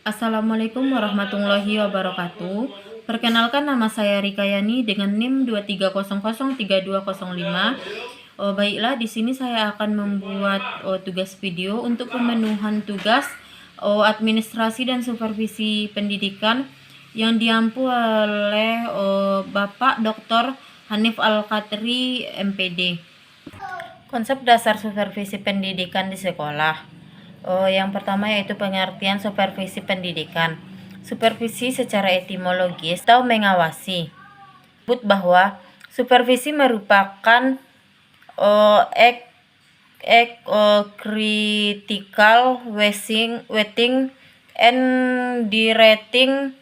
Assalamualaikum warahmatullahi wabarakatuh. Perkenalkan, nama saya Rika Yani dengan NIM 23003205. Baiklah, di sini saya akan membuat tugas video untuk pemenuhan tugas administrasi dan supervisi pendidikan yang diampu oleh Bapak Dr. Hanif Al-Katri, MPD. Konsep dasar supervisi pendidikan di sekolah. Yang pertama yaitu pengertian supervisi pendidikan. Supervisi secara etimologis atau mengawasi. Sebut bahwa supervisi merupakan critical weighting and directing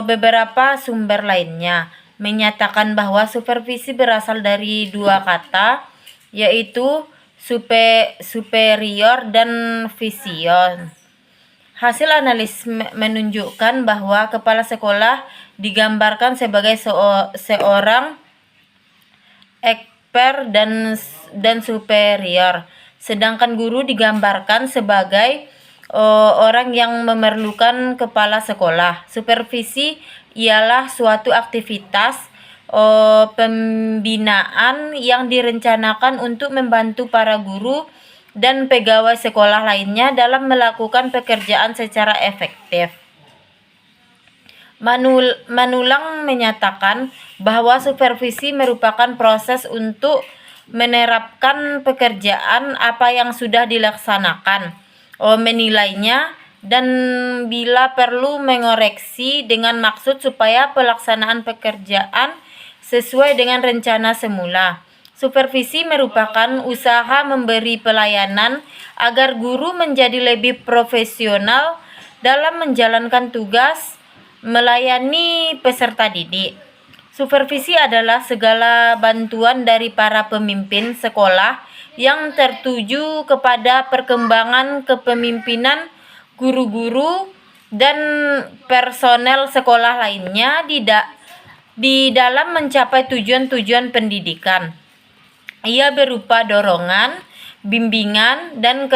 beberapa sumber lainnya menyatakan bahwa supervisi berasal dari dua kata, yaitu superior dan vision. Hasil analisis menunjukkan bahwa kepala sekolah digambarkan sebagai seorang expert dan superior, sedangkan guru digambarkan sebagai orang yang memerlukan kepala sekolah. Supervisi ialah suatu aktivitas pembinaan yang direncanakan untuk membantu para guru dan pegawai sekolah lainnya dalam melakukan pekerjaan secara efektif. Manulang menyatakan bahwa supervisi merupakan proses untuk menerapkan pekerjaan apa yang sudah dilaksanakan, menilainya, dan bila perlu mengoreksi dengan maksud supaya pelaksanaan pekerjaan sesuai dengan rencana semula. Supervisi merupakan usaha memberi pelayanan agar guru menjadi lebih profesional dalam menjalankan tugas melayani peserta didik. Supervisi adalah segala bantuan dari para pemimpin sekolah yang tertuju kepada perkembangan kepemimpinan guru-guru dan personel sekolah lainnya di dalam mencapai tujuan-tujuan pendidikan. Ia berupa dorongan, bimbingan, dan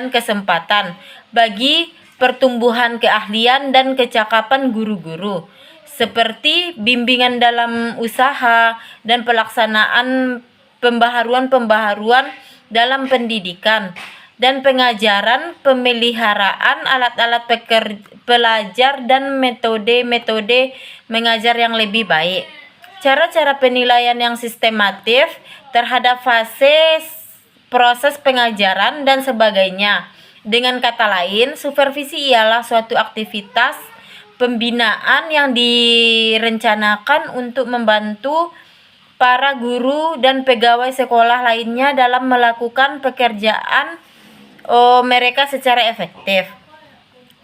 kesempatan bagi pertumbuhan keahlian dan kecakapan guru-guru, seperti bimbingan dalam usaha dan pelaksanaan pembaharuan dalam pendidikan, dan pengajaran, pemeliharaan alat-alat pelajar, dan metode-metode mengajar yang lebih baik. Cara-cara penilaian yang sistematif terhadap fase proses pengajaran dan sebagainya. Dengan kata lain, supervisi ialah suatu aktivitas pembinaan yang direncanakan untuk membantu para guru dan pegawai sekolah lainnya dalam melakukan pekerjaan mereka secara efektif.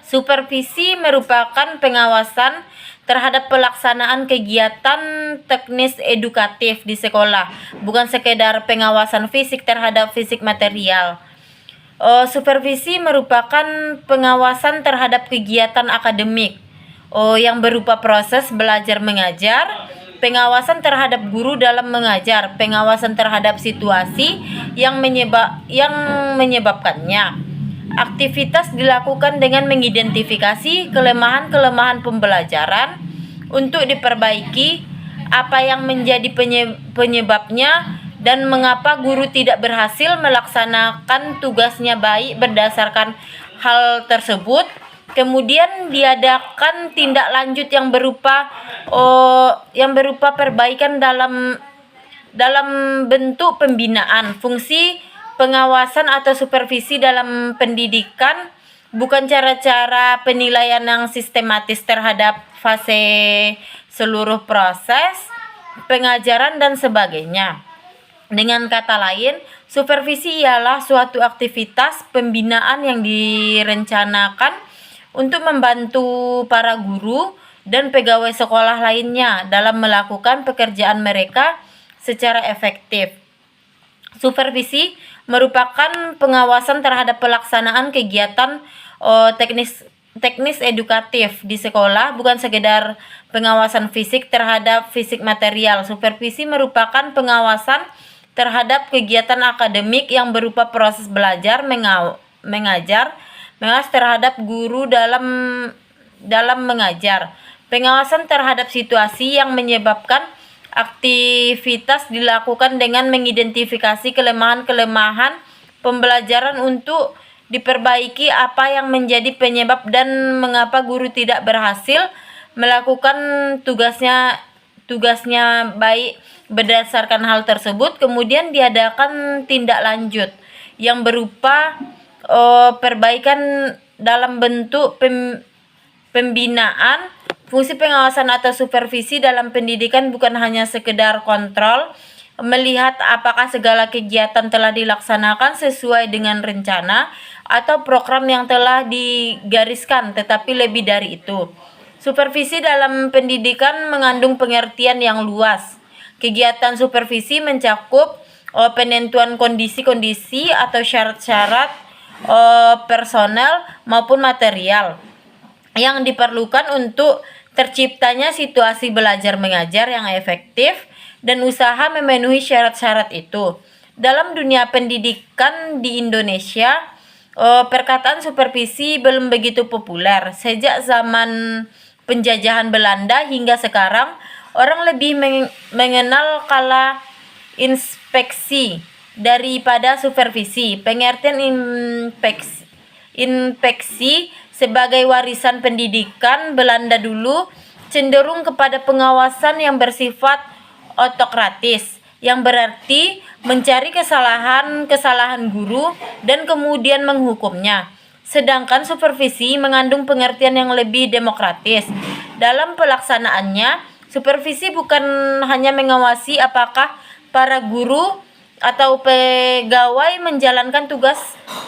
Supervisi merupakan pengawasan terhadap pelaksanaan kegiatan teknis edukatif di sekolah, bukan sekedar pengawasan fisik terhadap fisik material. Supervisi merupakan pengawasan terhadap kegiatan akademik yang berupa proses belajar mengajar, pengawasan terhadap guru dalam mengajar, pengawasan terhadap situasi yang menyebabkannya. Aktivitas dilakukan dengan mengidentifikasi kelemahan-kelemahan pembelajaran untuk diperbaiki, apa yang menjadi penyebabnya, dan mengapa guru tidak berhasil melaksanakan tugasnya baik berdasarkan hal tersebut. Kemudian diadakan tindak lanjut yang berupa perbaikan dalam bentuk pembinaan. Fungsi pengawasan atau supervisi dalam pendidikan bukan cara-cara penilaian yang sistematis terhadap fase seluruh proses pengajaran dan sebagainya. Dengan kata lain, supervisi ialah suatu aktivitas pembinaan yang direncanakan untuk membantu para guru dan pegawai sekolah lainnya dalam melakukan pekerjaan mereka secara efektif. Supervisi merupakan pengawasan terhadap pelaksanaan kegiatan teknis edukatif di sekolah, bukan sekedar pengawasan fisik terhadap fisik material. Supervisi merupakan pengawasan terhadap kegiatan akademik yang berupa proses belajar mengajar, mengawas terhadap guru dalam mengajar. Pengawasan terhadap situasi yang menyebabkan aktivitas dilakukan dengan mengidentifikasi kelemahan-kelemahan pembelajaran untuk diperbaiki apa yang menjadi penyebab dan mengapa guru tidak berhasil melakukan tugasnya baik. Berdasarkan hal tersebut, kemudian diadakan tindak lanjut yang berupa perbaikan dalam bentuk pembinaan. Fungsi pengawasan atau supervisi dalam pendidikan bukan hanya sekedar kontrol, melihat apakah segala kegiatan telah dilaksanakan sesuai dengan rencana atau program yang telah digariskan, tetapi lebih dari itu. Supervisi dalam pendidikan mengandung pengertian yang luas. Kegiatan supervisi mencakup penentuan kondisi-kondisi atau syarat-syarat personel maupun material yang diperlukan untuk terciptanya situasi belajar mengajar yang efektif dan usaha memenuhi syarat-syarat itu. Dalam dunia pendidikan di Indonesia, perkataan supervisi belum begitu populer. Sejak zaman penjajahan Belanda hingga sekarang, orang lebih mengenal kala inspeksi daripada supervisi. Pengertian inspeksi sebagai warisan pendidikan Belanda dulu cenderung kepada pengawasan yang bersifat otokratis, yang berarti mencari kesalahan guru dan kemudian menghukumnya. Sedangkan supervisi mengandung pengertian yang lebih demokratis. Dalam pelaksanaannya, supervisi bukan hanya mengawasi apakah para guru atau pegawai menjalankan tugas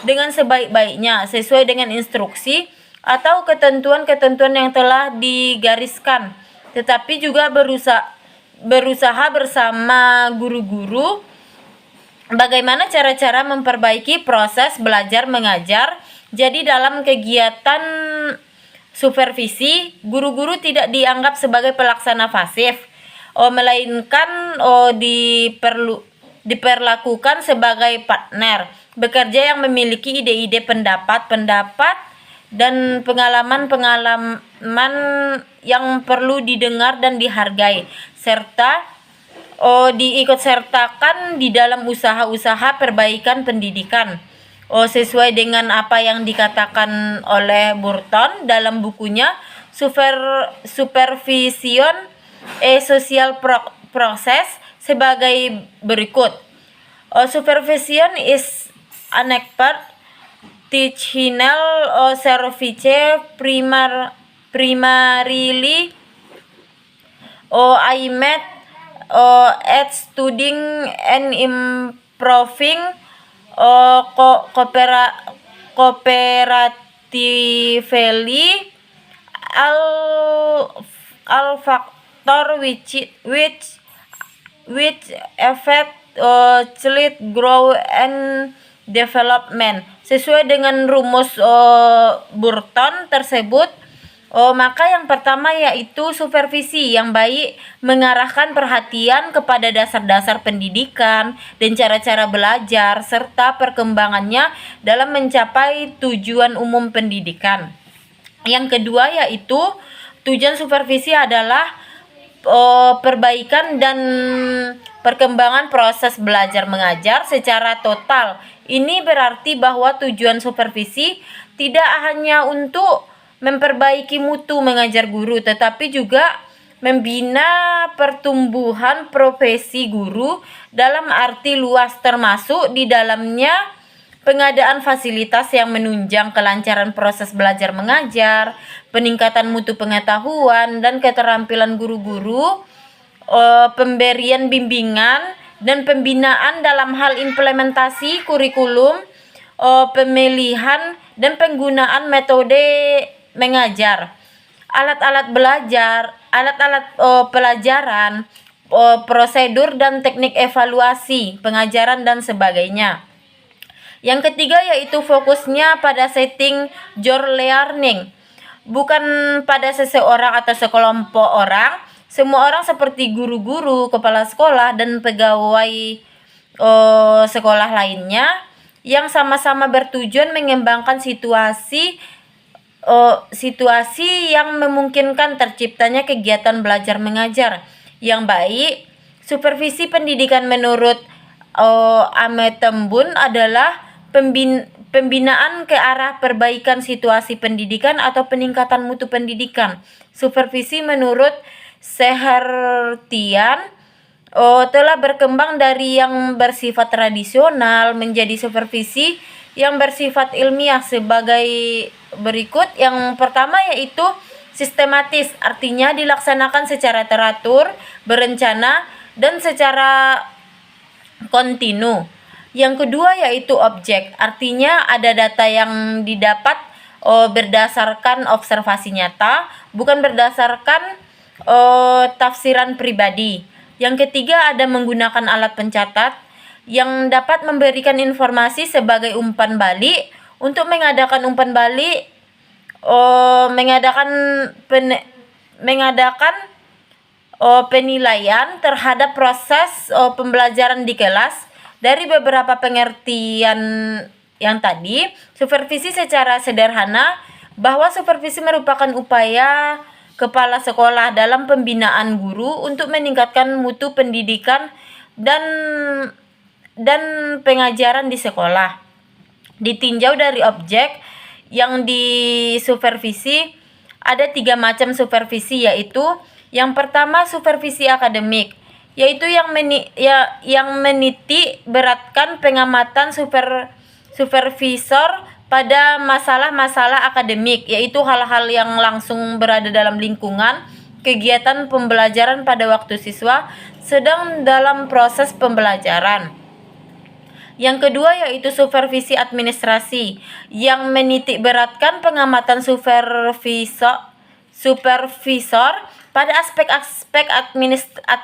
dengan sebaik-baiknya sesuai dengan instruksi atau ketentuan-ketentuan yang telah digariskan, tetapi juga berusaha bersama guru-guru bagaimana cara-cara memperbaiki proses belajar mengajar. Jadi dalam kegiatan supervisi, guru-guru tidak dianggap sebagai pelaksana pasif, melainkan diperlakukan sebagai partner bekerja yang memiliki ide-ide, pendapat dan pengalaman yang perlu didengar dan dihargai, serta diikutsertakan di dalam usaha-usaha perbaikan pendidikan. Sesuai dengan apa yang dikatakan oleh Burton dalam bukunya Supervision a Social Process sebagai berikut. Supervision is an expert teachinal service primarily aimed at studying and improving cooperatively all factor which affect child growth and development. Sesuai dengan rumus Burton tersebut, maka yang pertama yaitu supervisi yang baik mengarahkan perhatian kepada dasar-dasar pendidikan dan cara-cara belajar serta perkembangannya dalam mencapai tujuan umum pendidikan. Yang kedua yaitu tujuan supervisi adalah perbaikan dan perkembangan proses belajar mengajar secara total. Ini berarti bahwa tujuan supervisi tidak hanya untuk memperbaiki mutu mengajar guru, tetapi juga membina pertumbuhan profesi guru dalam arti luas, termasuk di dalamnya pengadaan fasilitas yang menunjang kelancaran proses belajar mengajar, peningkatan mutu pengetahuan dan keterampilan guru-guru, pemberian bimbingan dan pembinaan dalam hal implementasi kurikulum, pemilihan dan penggunaan metode mengajar, alat-alat belajar, pelajaran, prosedur dan teknik evaluasi pengajaran dan sebagainya. Yang ketiga yaitu fokusnya pada setting your learning, bukan pada seseorang atau sekelompok orang. Semua orang seperti guru-guru, kepala sekolah dan pegawai sekolah lainnya yang sama-sama bertujuan mengembangkan situasi yang memungkinkan terciptanya kegiatan belajar mengajar yang baik. Supervisi pendidikan menurut Ametembun adalah pembinaan ke arah perbaikan situasi pendidikan atau peningkatan mutu pendidikan. Supervisi menurut Sehertian telah berkembang dari yang bersifat tradisional menjadi supervisi yang bersifat ilmiah sebagai berikut. Yang pertama yaitu sistematis, artinya dilaksanakan secara teratur, berencana, dan secara kontinu. Yang kedua yaitu objek, artinya ada data yang didapat berdasarkan observasi nyata, bukan berdasarkan tafsiran pribadi. Yang ketiga ada menggunakan alat pencatat yang dapat memberikan informasi sebagai umpan balik. Untuk mengadakan umpan balik, penilaian terhadap proses pembelajaran di kelas. Dari beberapa pengertian yang tadi, supervisi secara sederhana bahwa supervisi merupakan upaya kepala sekolah dalam pembinaan guru untuk meningkatkan mutu pendidikan dan pengajaran di sekolah. Ditinjau dari objek yang disupervisi, ada 3 macam supervisi, yaitu yang pertama supervisi akademik, yaitu yang menitik beratkan pengamatan supervisor pada masalah-masalah akademik, yaitu hal-hal yang langsung berada dalam lingkungan kegiatan pembelajaran pada waktu siswa sedang dalam proses pembelajaran. Yang kedua yaitu supervisi administrasi, yang menitik beratkan pengamatan supervisor pada aspek-aspek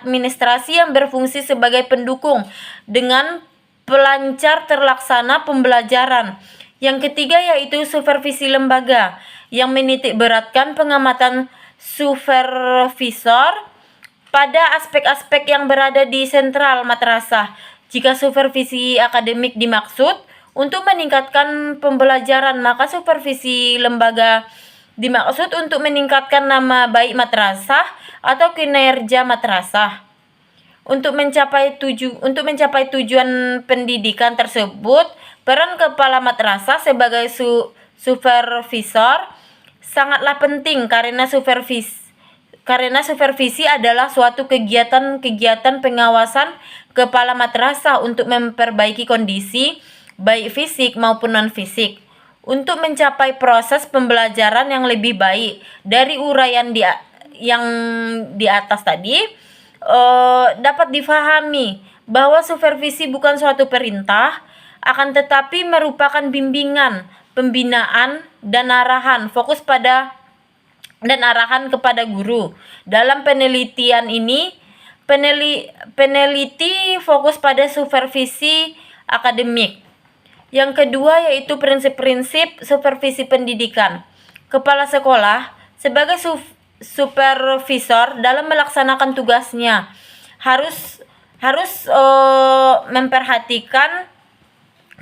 administrasi yang berfungsi sebagai pendukung dengan pelancar terlaksana pembelajaran. Yang ketiga yaitu supervisi lembaga, yang menitik beratkan pengamatan supervisor pada aspek-aspek yang berada di sentral madrasah. Jika supervisi akademik dimaksud untuk meningkatkan pembelajaran, maka supervisi lembaga dimaksud untuk meningkatkan nama baik madrasah atau kinerja madrasah. Untuk mencapai tujuan pendidikan tersebut, peran kepala madrasah sebagai supervisor sangatlah penting karena supervisi adalah suatu kegiatan pengawasan kepala madrasah untuk memperbaiki kondisi baik fisik maupun non-fisik untuk mencapai proses pembelajaran yang lebih baik. Dari uraian yang di atas tadi dapat difahami bahwa supervisi bukan suatu perintah, akan tetapi merupakan bimbingan, pembinaan, dan arahan kepada guru. Dalam penelitian ini, peneliti fokus pada supervisi akademik. Yang kedua yaitu prinsip-prinsip supervisi pendidikan. Kepala sekolah sebagai supervisor dalam melaksanakan tugasnya harus memperhatikan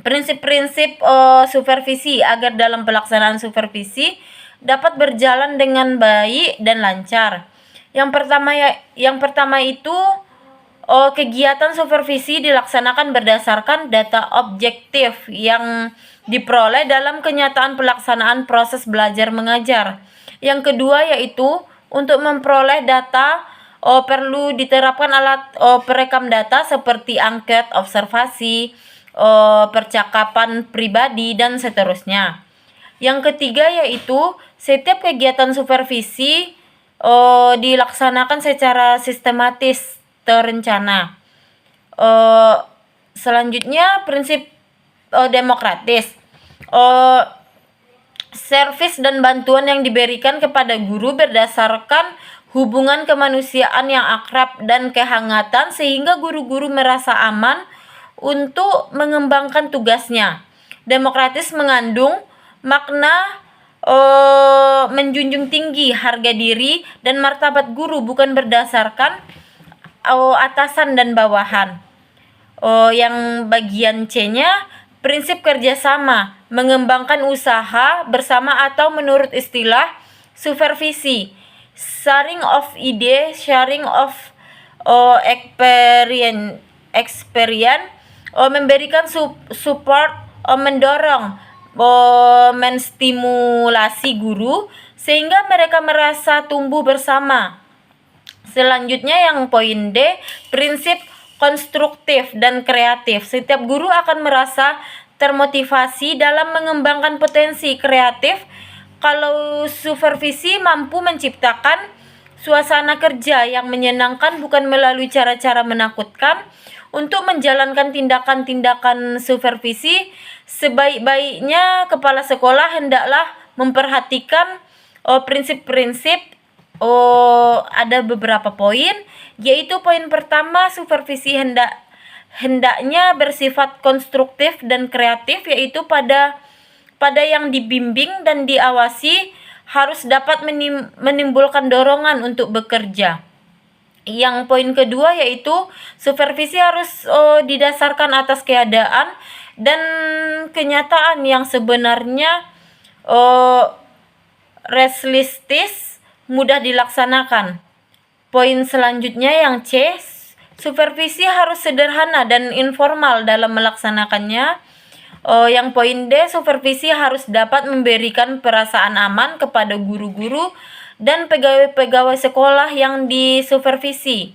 prinsip-prinsip supervisi agar dalam pelaksanaan supervisi dapat berjalan dengan baik dan lancar. Yang pertama itu kegiatan supervisi dilaksanakan berdasarkan data objektif yang diperoleh dalam kenyataan pelaksanaan proses belajar mengajar. Yang kedua yaitu untuk memperoleh data perlu diterapkan alat perekam data seperti angket, observasi, percakapan pribadi, dan seterusnya. Yang ketiga yaitu setiap kegiatan supervisi dilaksanakan secara sistematis terencana. Selanjutnya prinsip demokratis. Servis dan bantuan yang diberikan kepada guru berdasarkan hubungan kemanusiaan yang akrab dan kehangatan sehingga guru-guru merasa aman untuk mengembangkan tugasnya. Demokratis mengandung makna menjunjung tinggi harga diri dan martabat guru bukan berdasarkan atasan dan bawahan. Yang bagian C-nya Prinsip kerjasama, mengembangkan usaha bersama atau menurut istilah supervisi. Sharing of ide, sharing of experience, memberikan support, mendorong, menstimulasi guru sehingga mereka merasa tumbuh bersama. Selanjutnya yang poin D, prinsip konstruktif dan kreatif. Setiap guru akan merasa termotivasi dalam mengembangkan potensi kreatif kalau supervisi mampu menciptakan suasana kerja yang menyenangkan bukan melalui cara-cara menakutkan. Untuk menjalankan tindakan-tindakan supervisi, sebaik-baiknya kepala sekolah hendaklah memperhatikan prinsip-prinsip. Ada beberapa poin, yaitu poin pertama, supervisi hendaknya bersifat konstruktif dan kreatif, yaitu pada yang dibimbing dan diawasi harus dapat menimbulkan dorongan untuk bekerja. Yang poin kedua yaitu supervisi harus didasarkan atas keadaan dan kenyataan yang sebenarnya, realistis, mudah dilaksanakan. Poin selanjutnya yang C, supervisi harus sederhana dan informal dalam melaksanakannya. Yang poin D, supervisi harus dapat memberikan perasaan aman kepada guru-guru dan pegawai-pegawai sekolah yang disupervisi.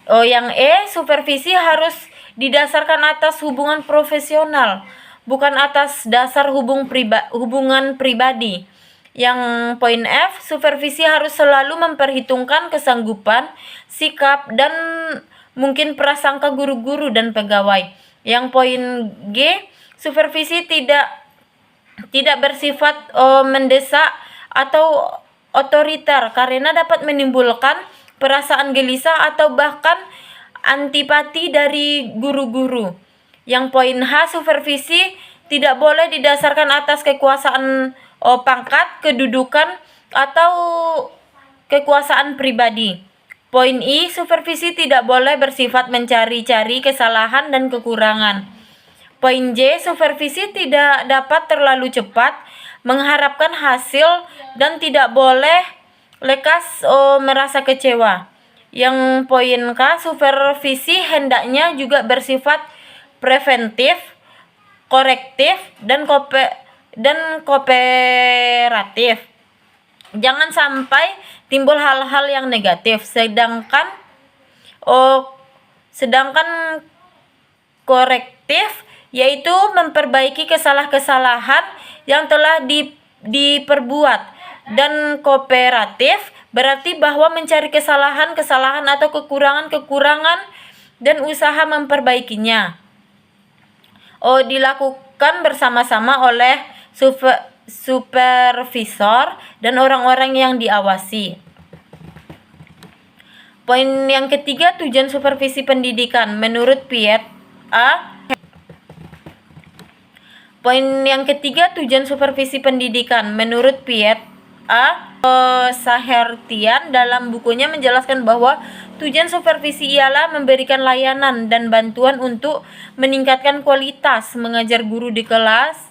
Yang E, supervisi harus didasarkan atas hubungan profesional, bukan atas dasar hubungan pribadi. Yang poin F, supervisi harus selalu memperhitungkan kesanggupan, sikap, dan mungkin prasangka guru-guru dan pegawai. Yang poin G, supervisi tidak bersifat mendesak atau otoriter karena dapat menimbulkan perasaan gelisah atau bahkan antipati dari guru-guru. Yang poin H, supervisi tidak boleh didasarkan atas kekuasaan pangkat, kedudukan, atau kekuasaan pribadi. Poin I, supervisi tidak boleh bersifat mencari-cari kesalahan dan kekurangan. Poin J, supervisi tidak dapat terlalu cepat mengharapkan hasil dan tidak boleh lekas merasa kecewa. Yang poin K, supervisi hendaknya juga bersifat preventif, korektif, dan kooperatif. Jangan sampai timbul hal-hal yang negatif. Sedangkan korektif yaitu memperbaiki kesalahan yang telah diperbuat, dan kooperatif berarti bahwa mencari kesalahan atau kekurangan dan usaha memperbaikinya dilakukan bersama-sama oleh supervisor dan orang-orang yang diawasi. Poin yang ketiga, tujuan supervisi pendidikan menurut Piet A. Poin yang ketiga, tujuan supervisi pendidikan menurut Piet A. Sahertian dalam bukunya menjelaskan bahwa tujuan supervisi ialah memberikan layanan dan bantuan untuk meningkatkan kualitas mengajar guru di kelas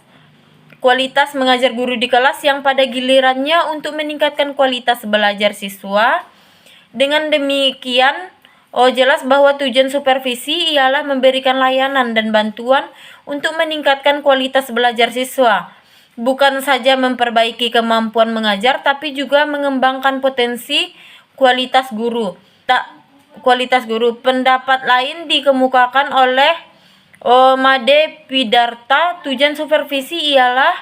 yang pada gilirannya untuk meningkatkan kualitas belajar siswa. Dengan demikian, jelas bahwa tujuan supervisi ialah memberikan layanan dan bantuan untuk meningkatkan kualitas belajar siswa, bukan saja memperbaiki kemampuan mengajar, tapi juga mengembangkan potensi kualitas guru. Pendapat lain dikemukakan oleh Made Pidarta. Tujuan supervisi ialah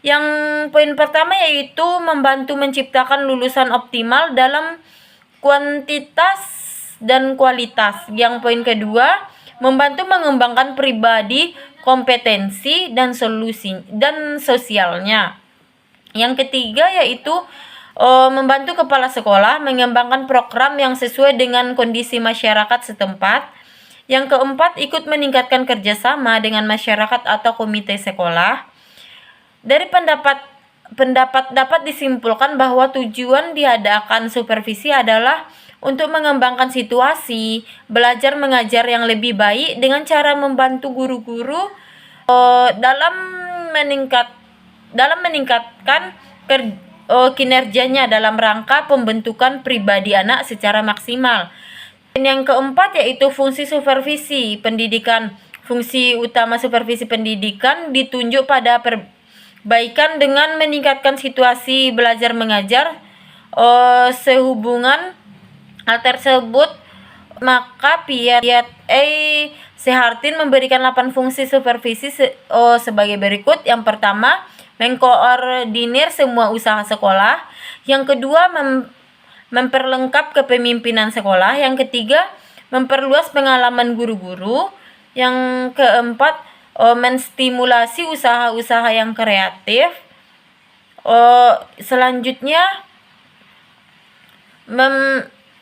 yang poin pertama yaitu membantu menciptakan lulusan optimal dalam kuantitas dan kualitas. Yang poin kedua, membantu mengembangkan pribadi, kompetensi, dan sosialnya. Yang ketiga yaitu membantu kepala sekolah mengembangkan program yang sesuai dengan kondisi masyarakat setempat. Yang keempat, ikut meningkatkan kerjasama dengan masyarakat atau komite sekolah. Dari pendapat dapat disimpulkan bahwa tujuan diadakan supervisi adalah untuk mengembangkan situasi belajar mengajar yang lebih baik dengan cara membantu guru-guru dalam meningkatkan kinerjanya dalam rangka pembentukan pribadi anak secara maksimal. Dan yang keempat yaitu fungsi supervisi pendidikan. Fungsi utama supervisi pendidikan ditunjuk pada perbaikan dengan meningkatkan situasi belajar mengajar. Sehubungan hal tersebut, maka Piat Sehartin memberikan 8 fungsi supervisi sebagai berikut. Yang pertama, mengkoordinir semua usaha sekolah. Yang kedua, memperlengkap kepemimpinan sekolah. Yang ketiga, memperluas pengalaman guru-guru. Yang keempat, menstimulasi usaha-usaha yang kreatif. Selanjutnya,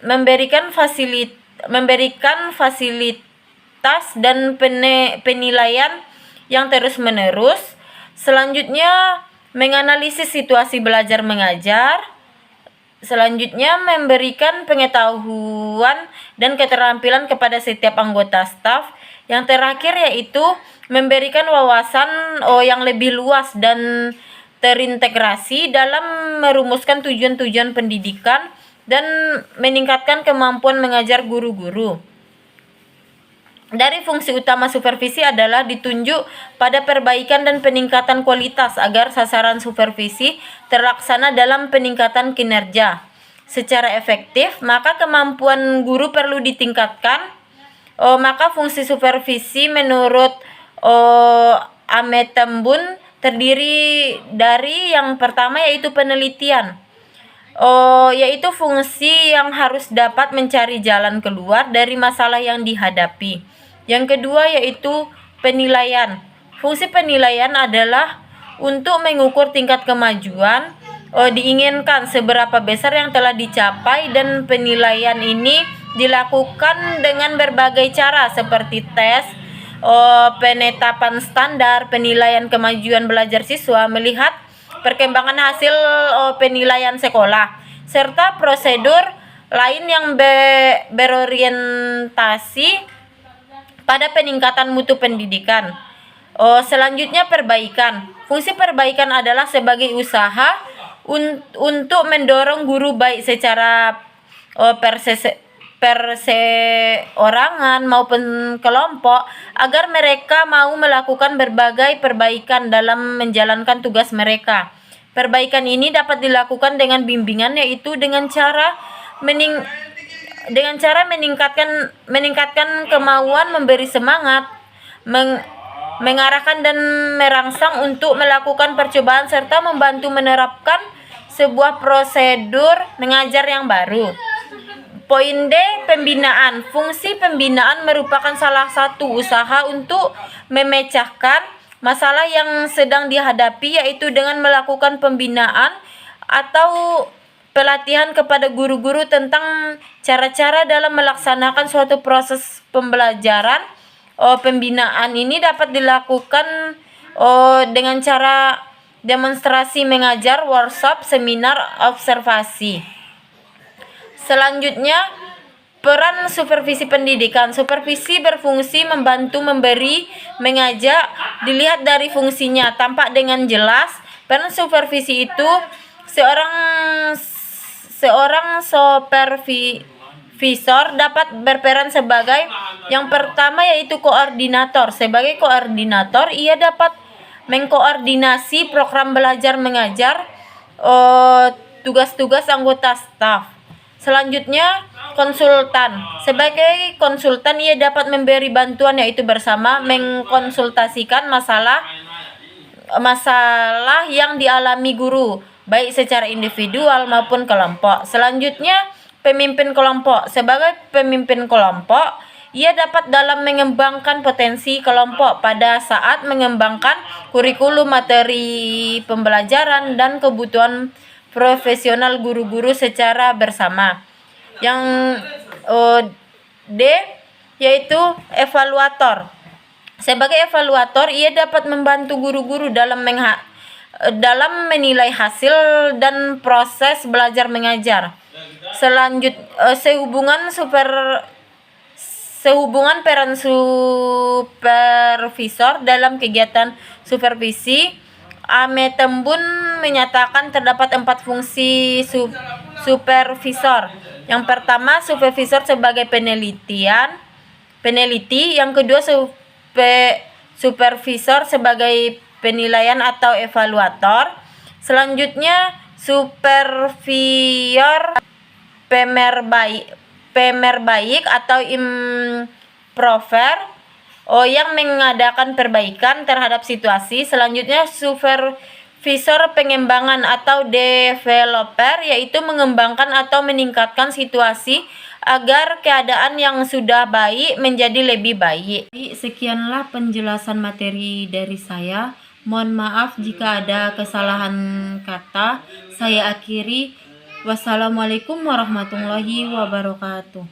memberikan fasilitas dan penilaian yang terus-menerus. Selanjutnya, menganalisis situasi belajar mengajar. Selanjutnya, memberikan pengetahuan dan keterampilan kepada setiap anggota staf. Yang terakhir yaitu memberikan wawasan yang lebih luas dan terintegrasi dalam merumuskan tujuan-tujuan pendidikan dan meningkatkan kemampuan mengajar guru-guru. Dari fungsi utama supervisi adalah ditunjuk pada perbaikan dan peningkatan kualitas agar sasaran supervisi terlaksana dalam peningkatan kinerja secara efektif. Maka kemampuan guru perlu ditingkatkan. Maka fungsi supervisi menurut Ametembun terdiri dari yang pertama yaitu penelitian, yaitu fungsi yang harus dapat mencari jalan keluar dari masalah yang dihadapi. Yang kedua yaitu penilaian. Fungsi penilaian adalah untuk mengukur tingkat kemajuan diinginkan seberapa besar yang telah dicapai, dan penilaian ini dilakukan dengan berbagai cara seperti tes, penetapan standar, penilaian kemajuan belajar siswa, melihat perkembangan hasil penilaian sekolah, serta prosedur lain yang berorientasi pada peningkatan mutu pendidikan. Selanjutnya perbaikan. Fungsi perbaikan adalah sebagai usaha untuk mendorong guru baik secara perseorangan maupun kelompok agar mereka mau melakukan berbagai perbaikan dalam menjalankan tugas mereka. Perbaikan ini dapat dilakukan dengan bimbingan, yaitu dengan cara meningkatkan kemauan, memberi semangat, mengarahkan dan merangsang untuk melakukan percobaan, serta membantu menerapkan sebuah prosedur mengajar yang baru. Poin D, pembinaan. Fungsi pembinaan merupakan salah satu usaha untuk memecahkan masalah yang sedang dihadapi, yaitu dengan melakukan pembinaan atau pelatihan kepada guru-guru tentang cara-cara dalam melaksanakan suatu proses pembelajaran. Pembinaan ini dapat dilakukan dengan cara demonstrasi mengajar, workshop, seminar, observasi. Selanjutnya, peran supervisi pendidikan. Supervisi berfungsi membantu, memberi, mengajak. Dilihat dari fungsinya tampak dengan jelas. Peran supervisi itu seorang supervisor dapat berperan sebagai yang pertama yaitu koordinator. Sebagai koordinator, ia dapat mengkoordinasi program belajar mengajar, tugas-tugas anggota staf. Selanjutnya, konsultan. Sebagai konsultan, ia dapat memberi bantuan, yaitu bersama mengkonsultasikan masalah yang dialami guru, baik secara individual maupun kelompok. Selanjutnya, pemimpin kelompok. Sebagai pemimpin kelompok, ia dapat dalam mengembangkan potensi kelompok pada saat mengembangkan kurikulum, materi pembelajaran, dan kebutuhan profesional guru-guru secara bersama. Yang D yaitu evaluator. Sebagai evaluator, ia dapat membantu guru-guru dalam menilai hasil dan proses sehubungan Sehubungan peran supervisor dalam kegiatan supervisi, Ame Tembun menyatakan terdapat 4 fungsi supervisor. Yang pertama, supervisor sebagai peneliti. Yang kedua, supervisor sebagai penilaian atau evaluator. Selanjutnya, supervisor pemerbaik atau improver yang mengadakan perbaikan terhadap situasi. Selanjutnya, supervisor pengembangan atau developer, yaitu mengembangkan atau meningkatkan situasi agar keadaan yang sudah baik menjadi lebih baik. Sekianlah penjelasan materi dari saya. Mohon maaf jika ada kesalahan kata. Saya akhiri. Wassalamualaikum warahmatullahi wabarakatuh.